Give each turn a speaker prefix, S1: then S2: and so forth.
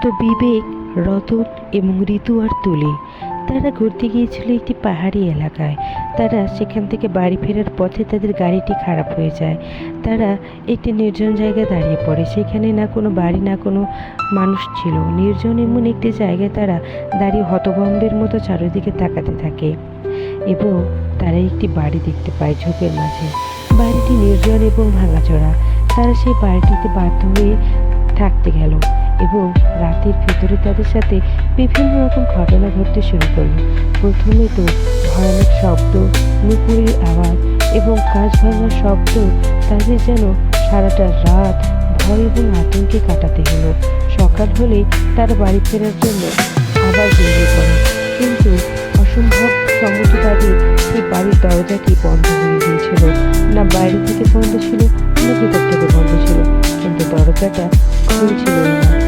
S1: তো বিবেক, রতন এবং ঋতু আর তুলি তারা ঘুরতে গিয়েছিল একটি পাহাড়ি এলাকায়। তারা সেখান থেকে বাড়ি ফেরার পথে তাদের গাড়িটি খারাপ হয়ে যায়। তারা একটি নির্জন জায়গায় দাঁড়িয়ে পড়ে। সেখানে না কোনো বাড়ি না কোনো মানুষ ছিল। নির্জন এমন একটি জায়গায় তারা দাঁড়িয়ে হতভম্বের মতো চারিদিকে তাকাতে থাকে এবং তারা একটি বাড়ি দেখতে পায় ঝোপের মাঝে। বাড়িটি নির্জন এবং ভাঙাচোরা। তারা সেই বাড়িটিতে বাধ্য হয়ে থাকতে গেল এবং রাতের ভেতরে তাদের সাথে বিভিন্ন রকম ঘটনা ঘটতে শুরু করলো। প্রথমে তো ভয়ানক শব্দ, নুপুরের আওয়াজ এবং কাঁচ ভাঙার শব্দ তাদের যেন সারাটা রাত ভয় এবং আতঙ্কে কাটাতে হলো। সকাল হলে তার বাড়ি ফেরার জন্য আবার বেরিয়ে পড়ে, কিন্তু অসম্ভব সম্মত তাদের সেই বাড়ির দরজাটি বন্ধ হয়ে গিয়েছিল। না বাইরে থেকে বন্ধ ছিল, না ভেতর থেকে বন্ধ ছিল, কিন্তু দরজাটা খুলছিল না।